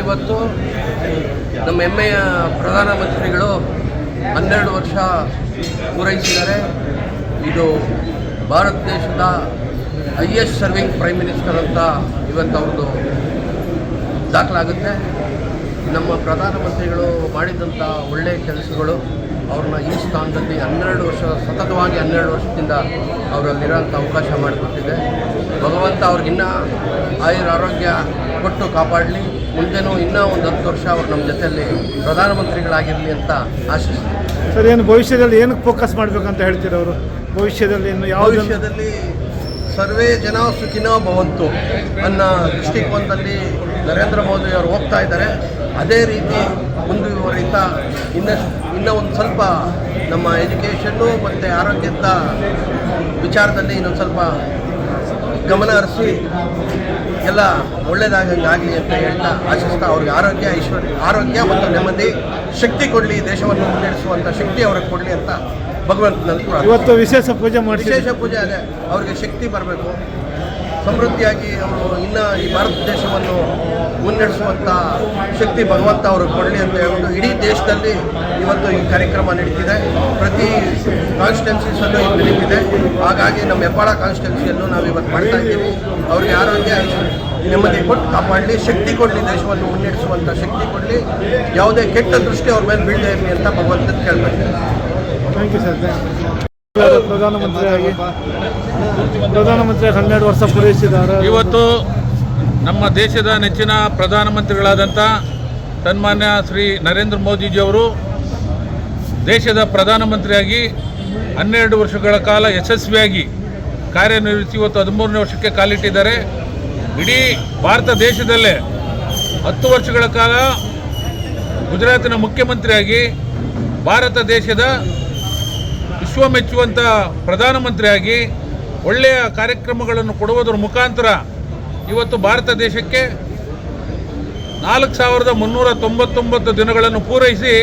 ಇವತ್ತು ನಮ್ಮ ಹೆಮ್ಮೆಯ ಪ್ರಧಾನಮಂತ್ರಿಗಳು 12 ವರ್ಷ ಪೂರೈಸಿದ್ದಾರೆ. ಇದು ಭಾರತ ದೇಶದ ಹೈಯೆಸ್ಟ್ ಸರ್ವಿಂಗ್ ಪ್ರೈಮ್ ಮಿನಿಸ್ಟರ್ ಅಂತ ಇವತ್ತು ಅವ್ರದ್ದು ದಾಖಲಾಗುತ್ತೆ. ನಮ್ಮ ಪ್ರಧಾನಮಂತ್ರಿಗಳು ಮಾಡಿದಂಥ ಒಳ್ಳೆಯ ಕೆಲಸಗಳು ಅವ್ರನ್ನ ಈ ಸ್ಥಾನದಲ್ಲಿ 12 ವರ್ಷ ಸತತವಾಗಿ 12 ವರ್ಷದಿಂದ ಅವರಲ್ಲಿರೋಂಥ ಅವಕಾಶ ಮಾಡಿಕೊಟ್ಟಿದೆ. ಭಗವಂತ ಅವ್ರಿಗಿನ್ನೂ ಆರೋಗ್ಯ ಕೊಟ್ಟು ಕಾಪಾಡಲಿ. ಮುಂದೆನೂ ಇನ್ನೂ ಒಂದು 10 ವರ್ಷ ಅವ್ರು ನಮ್ಮ ಜೊತೆಯಲ್ಲಿ ಪ್ರಧಾನಮಂತ್ರಿಗಳಾಗಿರಲಿ ಅಂತ ಆಶಿಸ್ತೀನಿ. ಸರ್, ಏನು ಭವಿಷ್ಯದಲ್ಲಿ ಏನಕ್ಕೆ ಫೋಕಸ್ ಮಾಡಬೇಕಂತ ಹೇಳ್ತೀರ ಅವರು? ಭವಿಷ್ಯದಲ್ಲಿ ಇನ್ನು ಯಾವ ಭವಿಷ್ಯದಲ್ಲಿ ಸರ್ವೇ ಜನ ಸುಖಿನೋ ಭವಂತು ಅನ್ನೋ ದೃಷ್ಟಿಕೋನದಲ್ಲಿ ನರೇಂದ್ರ ಮೋದಿ ಅವರು ಹೋಗ್ತಾ ಇದ್ದಾರೆ. ಅದೇ ರೀತಿ ಮುಂದುವರಿತಾ ಇನ್ನೂ ಒಂದು ಸ್ವಲ್ಪ ನಮ್ಮ ಎಜುಕೇಷನ್ನು ಮತ್ತು ಆರೋಗ್ಯದ ವಿಚಾರದಲ್ಲಿ ಇನ್ನೊಂದು ಸ್ವಲ್ಪ ಗಮನ ಹರಿಸಿ ಎಲ್ಲ ಒಳ್ಳೆಯದಾಗಂಗಾಗಲಿ ಅಂತ ಹೇಳ್ತಾ ಆಶಿಸ್ತಾ ಅವ್ರಿಗೆ ಆರೋಗ್ಯ ಮತ್ತು ನೆಮ್ಮದಿ ಶಕ್ತಿ ಕೊಡಲಿ, ದೇಶವನ್ನು ಮುನ್ನಡೆಸುವಂಥ ಶಕ್ತಿ ಅವ್ರಿಗೆ ಕೊಡಲಿ ಅಂತ ಭಗವಂತನಲ್ಲಿ ಇವತ್ತು ವಿಶೇಷ ಪೂಜೆ ಅದೇ ಅವ್ರಿಗೆ ಶಕ್ತಿ ಬರಬೇಕು, ಸಮೃದ್ಧಿಯಾಗಿ ಅವರು ಇನ್ನೂ ಈ ಭಾರತ ದೇಶವನ್ನು ಮುನ್ನಡೆಸುವಂಥ ಶಕ್ತಿ ಭಗವಂತ ಅವ್ರಿಗೆ ಕೊಡಲಿ ಅಂತ ಹೇಳ್ಬಿಟ್ಟು ಇಡೀ ದೇಶದಲ್ಲಿ ಇವತ್ತು ಈ ಕಾರ್ಯಕ್ರಮ ನಡೀತಿದೆ. ಪ್ರತಿ ಕಾನ್ಸ್ಟಿಟ್ಯೂನ್ಸೀಸಲ್ಲೂ ಇದು ನಡೀತಿದೆ. ಹಾಗಾಗಿ ನಮ್ಮ ಹೆಬ್ಬಾಳ ಕಾನ್ಸ್ಟಿಟ್ಯೂನ್ಸಿಯಲ್ಲೂ ನಾವು ಇವತ್ತು ಮಾಡ್ತಾ ಇದ್ದೀವಿ. ಅವ್ರಿಗೆ ಆರೋಗ್ಯ ನೆಮ್ಮದಿ ಕೊಟ್ಟು ಕಾಪಾಡಲಿ, ಶಕ್ತಿ ಕೊಡಲಿ, ದೇಶವನ್ನು ಮುನ್ನಡೆಸುವಂಥ ಶಕ್ತಿ ಕೊಡಲಿ, ಯಾವುದೇ ಕೆಟ್ಟ ದೃಷ್ಟಿ ಅವ್ರ ಮೇಲೆ ಬೀಳದೇ ಇರಲಿ ಅಂತ ಭಗವಂತನ ಕೇಳಬೇಕು. Thank you sir. ಪ್ರಧಾನಮಂತ್ರಿ 12 ವರ್ಷ ಪೂರೈಸಿದ್ದಾರೆ. ಇವತ್ತು ನಮ್ಮ ದೇಶದ ನೆಚ್ಚಿನ ಪ್ರಧಾನಮಂತ್ರಿಗಳಾದಂಥ ಸನ್ಮಾನ್ಯ ಶ್ರೀ ನರೇಂದ್ರ ಮೋದಿಜಿಯವರು ದೇಶದ ಪ್ರಧಾನಮಂತ್ರಿಯಾಗಿ 12 ವರ್ಷಗಳ ಕಾಲ ಯಶಸ್ವಿಯಾಗಿ ಕಾರ್ಯನಿರ್ವಹಿಸಿ ಇವತ್ತು 13ನೇ ವರ್ಷಕ್ಕೆ ಕಾಲಿಟ್ಟಿದ್ದಾರೆ. ಇಡೀ ಭಾರತ ದೇಶದಲ್ಲೇ 10 ವರ್ಷಗಳ ಕಾಲ ಗುಜರಾತಿನ ಮುಖ್ಯಮಂತ್ರಿಯಾಗಿ ಭಾರತ ದೇಶದ ವಿಶ್ವ ಮೆಚ್ಚುವಂಥ ಪ್ರಧಾನಮಂತ್ರಿಯಾಗಿ ಒಳ್ಳೆಯ ಕಾರ್ಯಕ್ರಮಗಳನ್ನು ಕೊಡುವುದರ ಮುಖಾಂತರ ಇವತ್ತು ಭಾರತ ದೇಶಕ್ಕೆ 4399 ದಿನಗಳನ್ನು ಪೂರೈಸಿ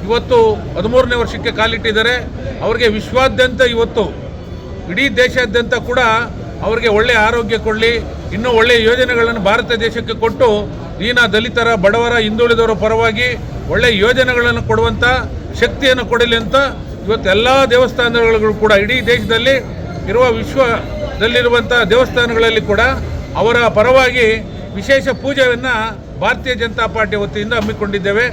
ಇವತ್ತು 13ನೇ ವರ್ಷಕ್ಕೆ ಕಾಲಿಟ್ಟಿದ್ದಾರೆ. ಅವರಿಗೆ ವಿಶ್ವಾದ್ಯಂತ ಇವತ್ತು ಇಡೀ ದೇಶಾದ್ಯಂತ ಕೂಡ ಅವರಿಗೆ ಒಳ್ಳೆಯ ಆರೋಗ್ಯ ಕೊಡಲಿ, ಇನ್ನೂ ಒಳ್ಳೆಯ ಯೋಜನೆಗಳನ್ನು ಭಾರತ ದೇಶಕ್ಕೆ ಕೊಟ್ಟು ದೀನ ದಲಿತರ, ಬಡವರ, ಹಿಂದುಳಿದವರ ಪರವಾಗಿ ಒಳ್ಳೆಯ ಯೋಜನೆಗಳನ್ನು ಕೊಡುವಂಥ ಶಕ್ತಿಯನ್ನು ಕೊಡಲಿ ಅಂತ ಇವತ್ತು ಎಲ್ಲ ದೇವಸ್ಥಾನಗಳು ಕೂಡ ಇಡೀ ದೇಶದಲ್ಲಿ ಇರುವ ವಿಶ್ವದಲ್ಲಿರುವಂಥ ದೇವಸ್ಥಾನಗಳಲ್ಲಿ ಕೂಡ ಅವರ ಪರವಾಗಿ ವಿಶೇಷ ಪೂಜೆಯನ್ನು ಭಾರತೀಯ ಜನತಾ ಪಾರ್ಟಿ ವತಿಯಿಂದ ಹಮ್ಮಿಕೊಂಡಿದ್ದೇವೆ.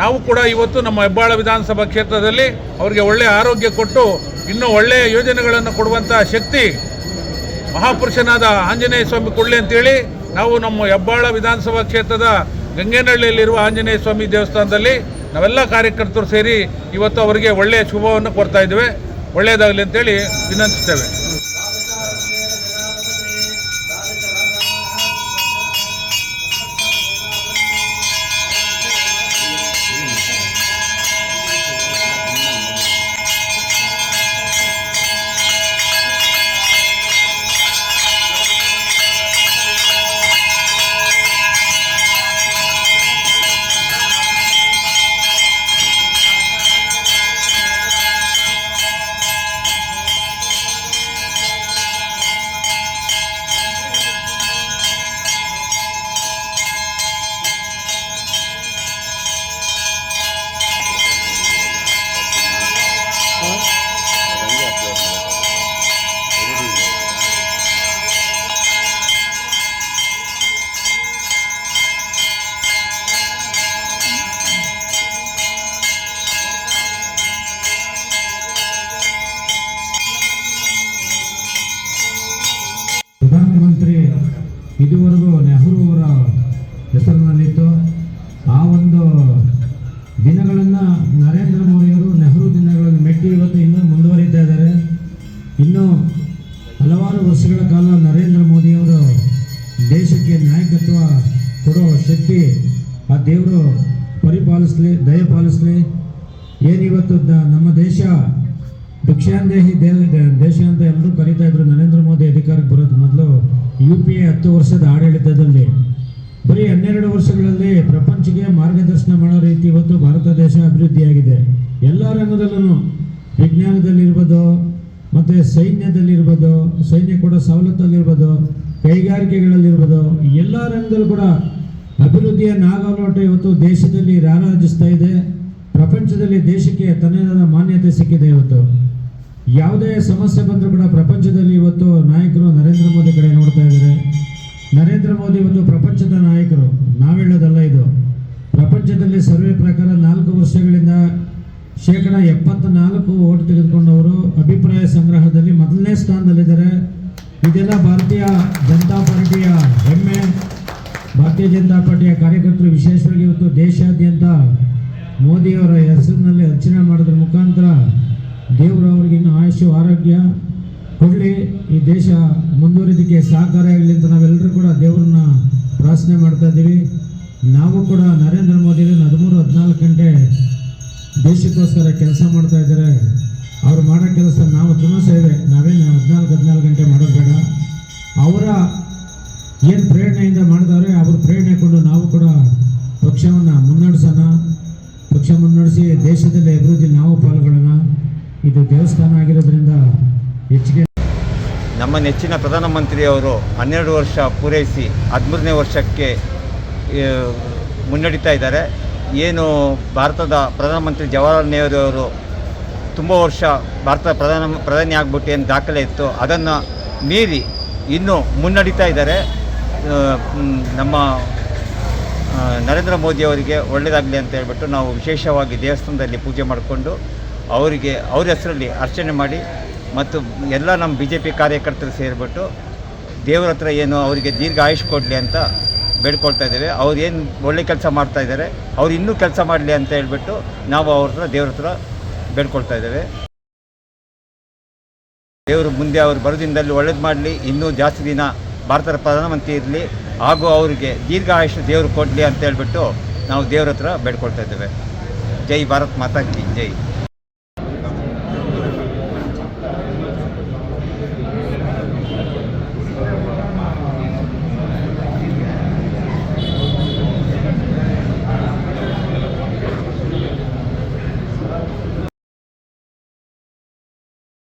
ನಾವು ಕೂಡ ಇವತ್ತು ನಮ್ಮ ಹೆಬ್ಬಾಳ ವಿಧಾನಸಭಾ ಕ್ಷೇತ್ರದಲ್ಲಿ ಅವರಿಗೆ ಒಳ್ಳೆಯ ಆರೋಗ್ಯ ಕೊಟ್ಟು ಇನ್ನೂ ಒಳ್ಳೆಯ ಯೋಜನೆಗಳನ್ನು ಕೊಡುವಂಥ ಶಕ್ತಿ ಮಹಾಪುರುಷನಾದ ಆಂಜನೇಯ ಸ್ವಾಮಿ ಕೊಡಲಿ ಅಂತೇಳಿ ನಾವು ನಮ್ಮ ಹೆಬ್ಬಾಳ ವಿಧಾನಸಭಾ ಕ್ಷೇತ್ರದ ಗಂಗೇನಹಳ್ಳಿಯಲ್ಲಿರುವ ಆಂಜನೇಯ ಸ್ವಾಮಿ ದೇವಸ್ಥಾನದಲ್ಲಿ ನಾವೆಲ್ಲ ಕಾರ್ಯಕರ್ತರು ಸೇರಿ ಇವತ್ತು ಅವರಿಗೆ ಒಳ್ಳೆಯ ಶುಭವನ್ನು ಕೊಡ್ತಾ ಇದ್ದೇವೆ. ಒಳ್ಳೆಯದಾಗಲಿ ಅಂತೇಳಿ ವಿನಂತಿಸ್ತೇವೆ. ಪ್ರಧಾನಮಂತ್ರಿ ಇದುವರೆಗೂ ನೆಹರು ಅವರ ಹೆಸರಿನಲ್ಲಿತ್ತು. ಆ ಒಂದು ದಿನಗಳನ್ನು ನರೇಂದ್ರ ಮೋದಿಯವರು ನೆಹರು ದಿನಗಳನ್ನು ಮೆಟ್ಟಿ ಇವತ್ತು ಇನ್ನೂ ಮುಂದುವರಿತಾ ಇದ್ದಾರೆ. ಇನ್ನೂ ಹಲವಾರು ವರ್ಷಗಳ ಕಾಲ ನರೇಂದ್ರ ಮೋದಿಯವರು ದೇಶಕ್ಕೆ ನಾಯಕತ್ವ ಕೊಡೋ ಶಕ್ತಿ ಆ ದೇವರು ಪರಿಪಾಲಿಸಲಿ, ದಯಪಾಲಿಸಲಿ. ಏನಿವತ್ತು ನಮ್ಮ ದೇಶ ಭಿಕ್ಷಾಂದೇಹಿ ದೇಶ ಅಂತ ಎಲ್ಲರೂ ಕರೀತಾ ಇದ್ರು. ನರೇಂದ್ರ ಮೋದಿ ಅಧಿಕಾರಕ್ಕೆ ಬರೋದು ಮೊದಲು UPA 10 ವರ್ಷದ ಆಡಳಿತದಲ್ಲಿ ಬರೀ 12 ವರ್ಷಗಳಲ್ಲಿ ಪ್ರಪಂಚಕ್ಕೆ ಮಾರ್ಗದರ್ಶನ ಮಾಡೋ ರೀತಿ ಇವತ್ತು ಭಾರತ ದೇಶ ಅಭಿವೃದ್ಧಿಯಾಗಿದೆ. ಎಲ್ಲ ರಂಗದಲ್ಲೂ, ವಿಜ್ಞಾನದಲ್ಲಿರ್ಬೋದು, ಮತ್ತು ಸೈನ್ಯದಲ್ಲಿರ್ಬೋದು, ಸೈನ್ಯ ಕೊಡೋ ಸವಲತ್ತಲ್ಲಿರ್ಬೋದು, ಕೈಗಾರಿಕೆಗಳಲ್ಲಿರ್ಬೋದು, ಎಲ್ಲ ರಂಗದಲ್ಲೂ ಕೂಡ ಅಭಿವೃದ್ಧಿಯ ನಾಗಲೋಟ ಇವತ್ತು ದೇಶದಲ್ಲಿ ರಾರಾಜಿಸ್ತಾ ಇದೆ. ಪ್ರಪಂಚದಲ್ಲಿ ದೇಶಕ್ಕೆ ತನ್ನದೇ ಮಾನ್ಯತೆ ಸಿಕ್ಕಿದೆ. ಇವತ್ತು ಯಾವುದೇ ಸಮಸ್ಯೆ ಬಂದರೂ ಕೂಡ ಪ್ರಪಂಚದಲ್ಲಿ ಇವತ್ತು ನಾಯಕರು ನರೇಂದ್ರ ಮೋದಿ ಕಡೆ ನೋಡ್ತಾ ಇದ್ದಾರೆ. ನರೇಂದ್ರ ಮೋದಿ ಇವತ್ತು ಪ್ರಪಂಚದ ನಾಯಕರು, ನಾವೇಳೋದಲ್ಲ. ಇದು ಪ್ರಪಂಚದಲ್ಲಿ ಸರ್ವೆ ಪ್ರಕಾರ 4 ವರ್ಷಗಳಿಂದ 74% ಓಟ್ ತೆಗೆದುಕೊಂಡವರು ಅಭಿಪ್ರಾಯ ಸಂಗ್ರಹದಲ್ಲಿ ಮೊದಲನೇ ಸ್ಥಾನದಲ್ಲಿದ್ದಾರೆ. ಇದೆಲ್ಲ ಭಾರತೀಯ ಜನತಾ ಪಾರ್ಟಿಯ ಹೆಮ್ಮೆ. ಭಾರತೀಯ ಜನತಾ ಪಾರ್ಟಿಯ ಕಾರ್ಯಕರ್ತರು ವಿಶೇಷವಾಗಿ ಇವತ್ತು ದೇಶಾದ್ಯಂತ ಮೋದಿಯವರ ಹೆಸರಿನಲ್ಲಿ ಅರ್ಚನೆ ಮಾಡೋದ್ರ ಮುಖಾಂತರ ದೇವರು ಅವರಿಗೆ ಇನ್ನೂ ಆಯುಷ್ಯ ಆರೋಗ್ಯ ಕೊಡಲಿ, ಈ ದೇಶ ಮುಂದುವರಿದಕ್ಕೆ ಸಹಕಾರ ಆಗಲಿ ಅಂತ ನಾವೆಲ್ಲರೂ ಕೂಡ ದೇವರನ್ನ ಪ್ರಾರ್ಥನೆ ಮಾಡ್ತಾ ಇದ್ದೀವಿ. ನಾವು ಕೂಡ ನರೇಂದ್ರ ಮೋದಿ 13-14 ಗಂಟೆ ದೇಶಕ್ಕೋಸ್ಕರ ಕೆಲಸ ಮಾಡ್ತಾ ಇದ್ದಾರೆ. ಅವ್ರು ಮಾಡೋ ಕೆಲಸ ನಾವು ಸೇವೆ, ನಾವೇನು 14 ಗಂಟೆ ಮಾಡೋದು ಬೇಡ. ಅವರ ಏನು ಪ್ರೇರಣೆಯಿಂದ ಮಾಡಿದವ್ರೆ ಅವ್ರ ಪ್ರೇರಣೆ ಕೊಂಡು ನಾವು ಕೂಡ ಪಕ್ಷವನ್ನು ಮುನ್ನಡೆಸೋಣ. ಪಕ್ಷ ಮುನ್ನಡೆಸಿ ದೇಶದಲ್ಲಿ ಅಭಿವೃದ್ಧಿ ನಾವು ಪಾಲ್ಗೊಳ್ಳೋಣ. ಇದು ದೇವಸ್ಥಾನ ಆಗಿರೋದ್ರಿಂದ ಹೆಚ್ಚಿಗೆ ನಮ್ಮ ನೆಚ್ಚಿನ ಪ್ರಧಾನಮಂತ್ರಿಯವರು 12 ವರ್ಷ ಪೂರೈಸಿ 13ನೇ ವರ್ಷಕ್ಕೆ ಮುನ್ನಡೀತಾ ಇದ್ದಾರೆ. ಏನು ಭಾರತದ ಪ್ರಧಾನಮಂತ್ರಿ ಜವಾಹರ್ಲಾಲ್ ನೆಹರು ಅವರು ತುಂಬ ವರ್ಷ ಭಾರತದ ಪ್ರಧಾನಿ ಆಗ್ಬಿಟ್ಟು ಏನು ದಾಖಲೆ ಇತ್ತು ಅದನ್ನು ಮೀರಿ ಇನ್ನೂ ಮುನ್ನಡೀತಾ ಇದ್ದಾರೆ. ನಮ್ಮ ನರೇಂದ್ರ ಮೋದಿ ಅವರಿಗೆ ಒಳ್ಳೆಯದಾಗಲಿ ಅಂತ ಹೇಳ್ಬಿಟ್ಟು ನಾವು ವಿಶೇಷವಾಗಿ ದೇವಸ್ಥಾನದಲ್ಲಿ ಪೂಜೆ ಮಾಡಿಕೊಂಡು ಅವರಿಗೆ ಅವ್ರ ಹೆಸರಲ್ಲಿ ಅರ್ಚನೆ ಮಾಡಿ ಮತ್ತು ಎಲ್ಲ ನಮ್ಮ BJP ಕಾರ್ಯಕರ್ತರು ಸೇರಿಬಿಟ್ಟು ದೇವರ ಹತ್ರ ಏನು ಅವರಿಗೆ ದೀರ್ಘ ಆಯುಷ್ ಕೊಡಲಿ ಅಂತ ಬೇಡ್ಕೊಳ್ತಾ ಇದ್ದೇವೆ. ಅವ್ರು ಏನು ಒಳ್ಳೆ ಕೆಲಸ ಮಾಡ್ತಾ ಇದ್ದಾರೆ, ಅವ್ರು ಇನ್ನೂ ಕೆಲಸ ಮಾಡಲಿ ಅಂತ ಹೇಳ್ಬಿಟ್ಟು ನಾವು ದೇವ್ರ ಹತ್ರ ಬೇಡ್ಕೊಳ್ತಾ ಇದ್ದೇವೆ. ದೇವರು ಮುಂದೆ ಅವರು ಬರೋದಿಂದಲ್ಲಿ ಒಳ್ಳೇದು ಮಾಡಲಿ, ಇನ್ನೂ ಜಾಸ್ತಿ ದಿನ ಭಾರತದ ಪ್ರಧಾನಮಂತ್ರಿ ಇರಲಿ, ಹಾಗೂ ಅವರಿಗೆ ದೀರ್ಘ ಆಯುಷ್ ದೇವರು ಕೊಡಲಿ ಅಂತ ಹೇಳ್ಬಿಟ್ಟು ನಾವು ದೇವ್ರ ಹತ್ರ ಬೇಡ್ಕೊಳ್ತಾ ಇದ್ದೇವೆ. ಜೈ ಭಾರತ್ ಮಾತಾ ಕಿ ಜೈ.